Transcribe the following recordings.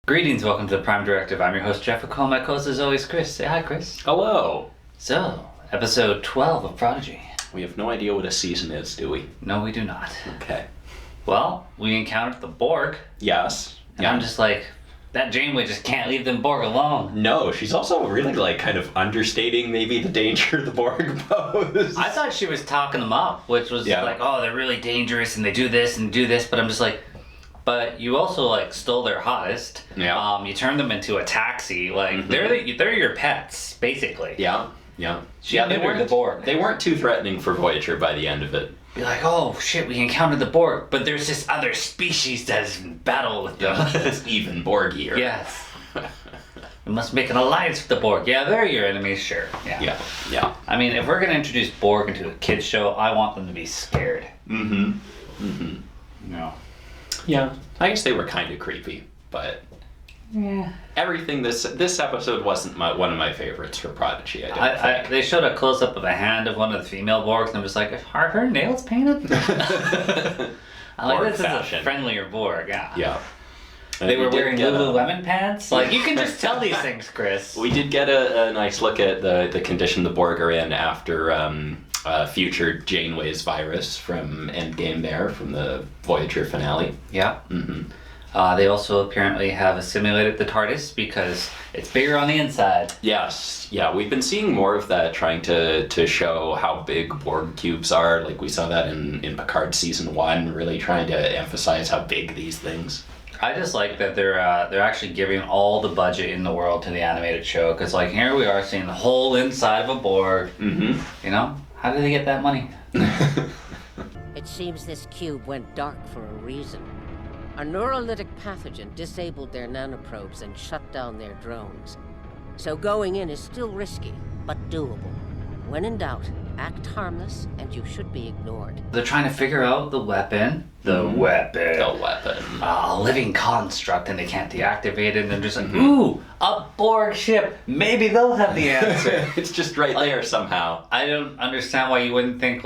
Greetings, welcome to the Prime Directive. I'm your host, Jefficho. My co-host is always Chris. Say hi, Chris. Hello. So, episode 12 of Prodigy. We have no idea what a season is, do we? No, we do not. Okay. Well, we encountered the Borg. Yes. And I'm just like, that Janeway just can't leave them Borg alone. No, she's also really kind of understating maybe the danger the Borg pose. I thought she was talking them up, which was like, oh, they're really dangerous and they do this and do this, but I'm just like, but you also stole their hottest. Yeah. You turned them into a taxi. They're your pets, basically. Yeah. They weren't the Borg. They weren't too threatening for Voyager by the end of it. Be like, oh shit, we encountered the Borg, but there's this other species that's in battle with them. It's even Borgier. Yes. We must make an alliance with the Borg. Yeah, they're your enemies, sure. Yeah. I mean, if we're gonna introduce Borg into a kid's show, I want them to be scared. No. Yeah. I guess they were kind of creepy, but everything this episode wasn't one of my favorites for Prodigy. I don't think. They showed a close up of a hand of one of the female Borgs, and I'm just like, are her nails painted? I like this fashion. is a friendlier Borg. Yeah. They were wearing Lululemon pants. You can just tell these things, Chris. We did get a nice look at the condition the Borg are in after future Janeway's virus from Endgame there, from the Voyager finale. Yeah. They also apparently have assimilated the TARDIS because it's bigger on the inside. Yes. Yeah, we've been seeing more of that, trying to show how big Borg cubes are. Like we saw that in Picard season 1, really trying to emphasize how big these things. I just like that they're actually giving all the budget in the world to the animated show, because here we are seeing the whole inside of a Borg. You know, how did they get that money? It seems this cube went dark for a reason. A neurolytic pathogen disabled their nanoprobes and shut down their drones. So going in is still risky, but doable. When in doubt, act harmless and you should be ignored. They're trying to figure out the weapon. The weapon. A living construct, and they can't deactivate it, and they're just like, ooh, a Borg ship. Maybe they'll have the answer. It's just right there somehow. I don't understand why you wouldn't think,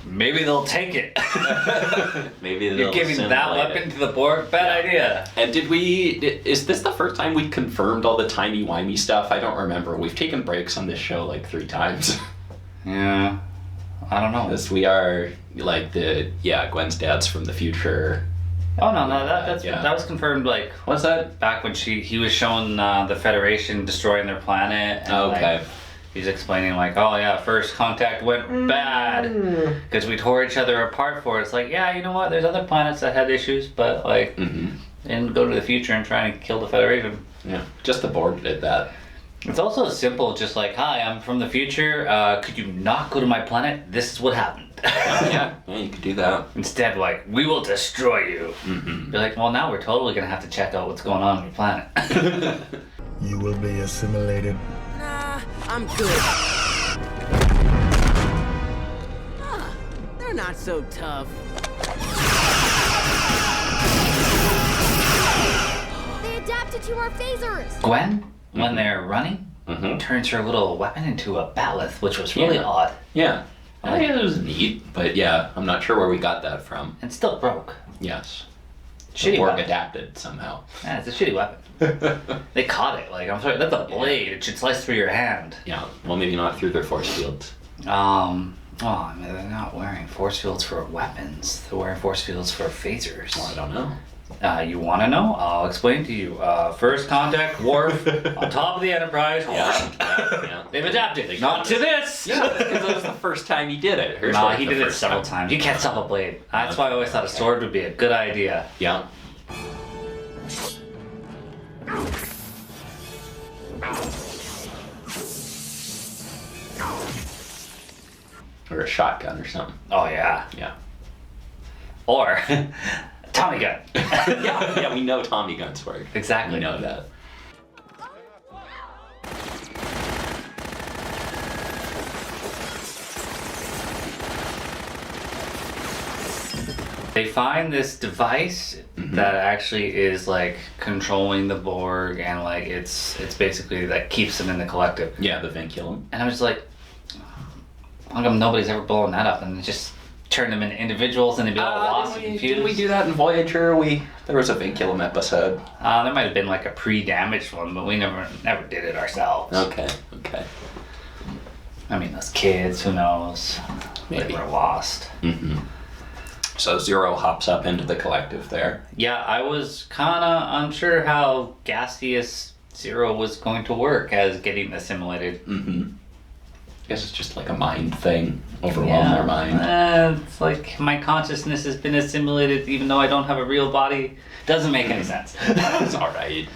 maybe they'll take it. Maybe they'll You're giving that weapon to the Borg? Bad idea. And is this the first time we confirmed all the timey-wimey stuff? I don't remember. We've taken breaks on this show 3 times. Yeah. I don't know. Because we are, Gwen's dad's from the future. Oh, no, that was confirmed, What's that? Back when he was showing the Federation destroying their planet. And, okay. He's explaining first contact went bad because we tore each other apart for it. It's you know what? There's other planets that had issues, but didn't go to the future and try and kill the Federation. Yeah, just the Borg did that. It's also simple, just hi, I'm from the future. Could you not go to my planet? This is what happened. Yeah, you could do that. Instead, we will destroy you. Be well, now we're totally gonna have to check out what's going on your planet. You will be assimilated. Nah, I'm good. They're not so tough. They adapted to our phasers! Gwen, when they're running, turns her little weapon into a bat'leth, which was really odd. Yeah. I think it was neat, but I'm not sure where we got that from. And still broke. Yes. Shitty Borg weapon. adapted somehow. Yeah, it's a shitty weapon. They caught it. I'm sorry, that's a blade. It should slice through your hand. Yeah, well, maybe not through their force fields. They're not wearing force fields for weapons. They're wearing force fields for phasers. Well, I don't know. You want to know? I'll explain to you. First contact, Worf, on top of the Enterprise. Yeah. They've adapted. Not to this! Yeah, because that was the first time he did it. He did it several times. You can't stop a blade. That's why I always thought a sword would be a good idea. Yeah. Or a shotgun or something. Oh, yeah. Yeah. Or Tommy gun. yeah, we know Tommy guns work. Exactly. We know that. They find this device that actually is controlling the Borg, and it's basically keeps them in the collective. Yeah, the vinculum. And I was how come nobody's ever blown that up? And it just turn them into individuals and they'd be all lost and confused. Didn't we do that in Voyager? There was a vinculum episode. There might have been like a pre-damaged one, but we never did it ourselves. Okay. I mean, those kids, who knows? Maybe. They were lost. Mm-hmm. So Zero hops up into the collective there. Yeah, I was kind of unsure how gaseous Zero was going to work as getting assimilated. Mm-hmm. I guess it's just like a mind thing. Overwhelm their mind. It's like my consciousness has been assimilated even though I don't have a real body. Doesn't make any sense. It's alright.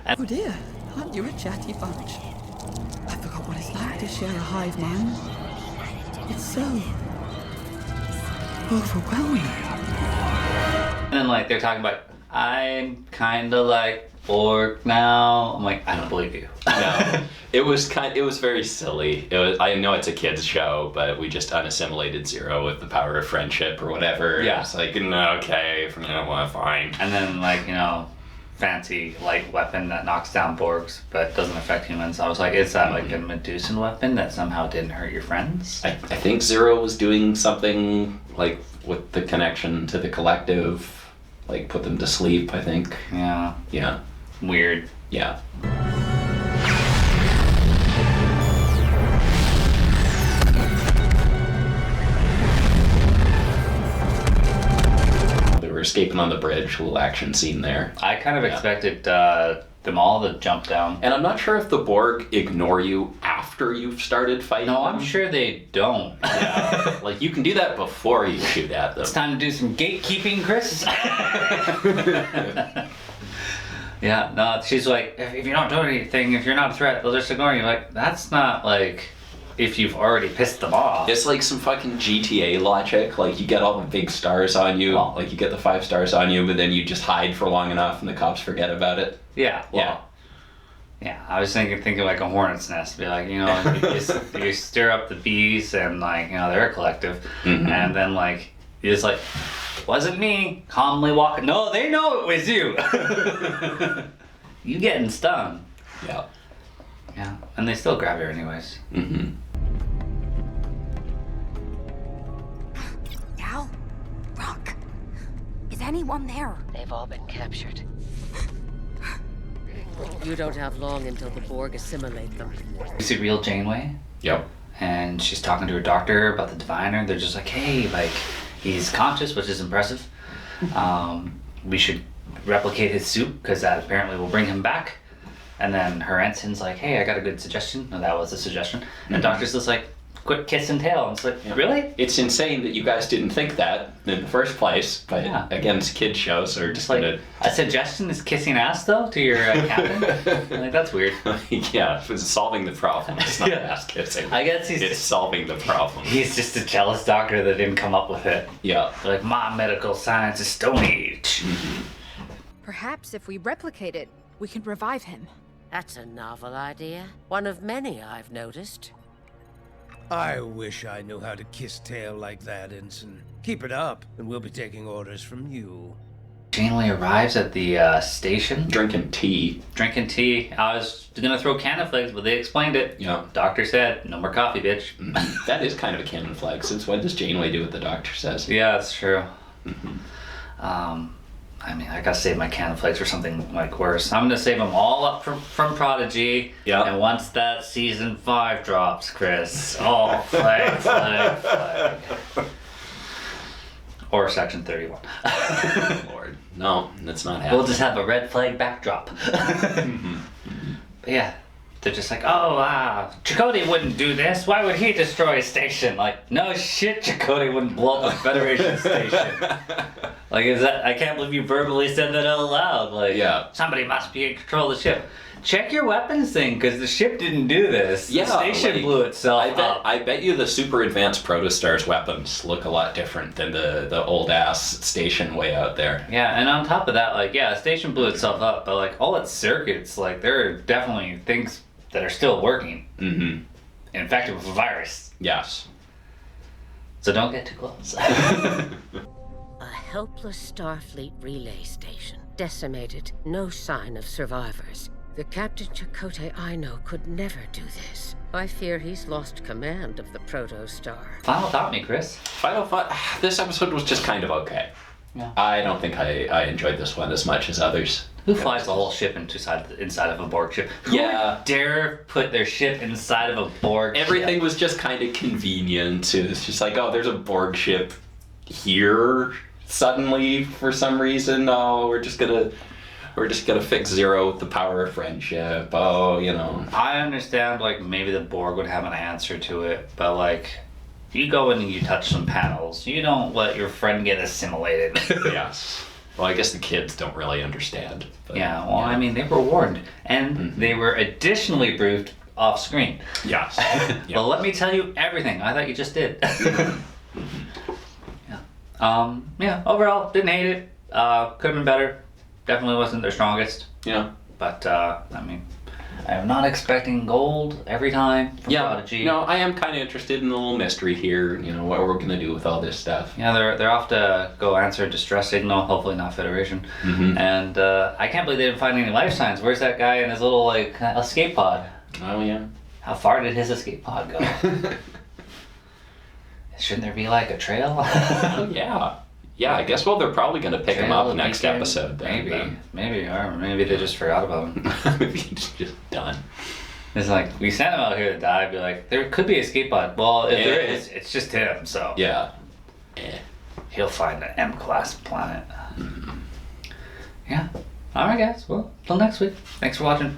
Oh dear, aren't you a chatty bunch? I forgot what it's like to share a hive mind. It's so overwhelming. And then like they're talking about, I'm kinda like Borg now. I'm like, I don't believe you. No, it was very silly. I know it's a kids show, but we just unassimilated Zero with the power of friendship or whatever. Yeah. It's like, no, okay, well, fine. And then like, fancy light weapon that knocks down Borgs but doesn't affect humans. I was like, is that like a Medusan weapon that somehow didn't hurt your friends? I think Zero was doing something like with the connection to the collective, like put them to sleep, I think. Yeah. Yeah. Weird. Yeah. They were escaping on the bridge, a little action scene there. I kind of expected them all to jump down. And I'm not sure if the Borg ignore you after you've started fighting No, them. I'm sure they don't. Yeah. Like, you can do that before you shoot at them. It's time to do some gatekeeping, Chris. Yeah, no, she's like, if you don't do anything, if you're not a threat, they'll just ignore you. Like, that's not like if you've already pissed them off. It's like some fucking GTA logic. Like, you get all the big stars on you, like you get the 5 stars on you, but then you just hide for long enough and the cops forget about it. Yeah, well, yeah. I was thinking like a hornet's nest. Be like, you stir up the bees and like, they're a collective. Mm-hmm. And then like, you just like, wasn't me, calmly walking. No, they know it was you. You getting stung. Yeah. Yeah, and they still grab her anyways. Mm-hmm. Now? Rok. Is anyone there? They've all been captured. You don't have long until the Borg assimilate them. You see real Janeway? Yep. And she's talking to her doctor about the diviner. They're just like, hey, like, he's conscious, which is impressive. We should replicate his suit because that apparently will bring him back. And then her ensign's like, hey, I got a good suggestion. No, that was a suggestion. And the doctor's just like, quit kiss and tail. And it's like, really? It's insane that you guys didn't think that in the first place, but again, it's kids shows, so we're just Like, gonna... a suggestion is kissing ass, though, to your captain? Like, that's weird. Yeah, it's solving the problem. It's not ass kissing. I guess it's solving the problem. He's just a jealous doctor that didn't come up with it. Yeah. Like, my medical science is Stone Age. Mm-hmm. Perhaps if we replicate it, we can revive him. That's a novel idea. One of many I've noticed. I wish I knew how to kiss tail like that, Ensign. Keep it up, and we'll be taking orders from you. Janeway arrives at the station. Drinking tea. Drinking tea. I was gonna throw cannon flags, but they explained it. Yeah. Doctor said, no more coffee, bitch. That is kind of a cannon flag, since when does Janeway do what the doctor says? Yeah, that's true. Mm-hmm. I mean, I gotta save my cannon flags for something like worse. I'm gonna save them all up from Prodigy. Yeah. And once that season 5 drops, Chris, flag. Or section 31. Lord. No, that's not happening. We'll just have a red flag backdrop. But yeah, they're just like, Chakotay wouldn't do this. Why would he destroy a station? Like, no shit, Chakotay wouldn't blow up a Federation station. Like, I can't believe you verbally said that out loud. Like, somebody must be in control of the ship. Check your weapons thing, because the ship didn't do this. Yeah, the station blew itself up. I bet you the super advanced Protostar's weapons look a lot different than the old ass station way out there. Yeah, and on top of that, like, the station blew itself up, but like all its circuits, like, there are definitely things that are still working. Mm-hmm. Infected with a virus. Yes. So don't get too close. A helpless Starfleet relay station. Decimated. No sign of survivors. The Captain Chakotay I know could never do this. I fear he's lost command of the Protostar. Final thought, me, Chris. Final thought, this episode was just kind of okay. Yeah. I don't think I enjoyed this one as much as others. Who flies the whole ship inside of a Borg ship? Who would dare put their ship inside of a Borg Everything ship? was just kind of convenient. It's just like, oh, there's a Borg ship here suddenly for some reason. Oh, we're just gonna fix Zero with the power of friendship. Oh, you know. I understand, like, maybe the Borg would have an answer to it, but, like, if you go in and you touch some panels, you don't let your friend get assimilated. Yes. Well, I guess the kids don't really understand. But, yeah, well, I mean, they were warned, and they were additionally briefed off screen. Yes. Yeah. Well, let me tell you everything. I thought you just did. Yeah. Overall, didn't hate it. Could have been better. Definitely wasn't their strongest. Yeah. But, I mean, I'm not expecting gold every time from Prodigy. No, I am kind of interested in the little mystery here, you know, what we're going to do with all this stuff. Yeah, they're off to go answer a distress signal, hopefully not Federation. And I can't believe they didn't find any life signs. Where's that guy in his little, like, escape pod? Oh, yeah. How far did his escape pod go? Shouldn't there be, like, a trail? Yeah. Yeah, I guess, well, they're probably going to pick him up next episode. Then, Maybe, or maybe they just forgot about him. Maybe he's just done. It's like, we sent him out here to die, be like, there could be a escape pod. Well, if there is, it's just him, so. Yeah. He'll find an M-class planet. Yeah. Alright, guys. Well, till next week. Thanks for watching.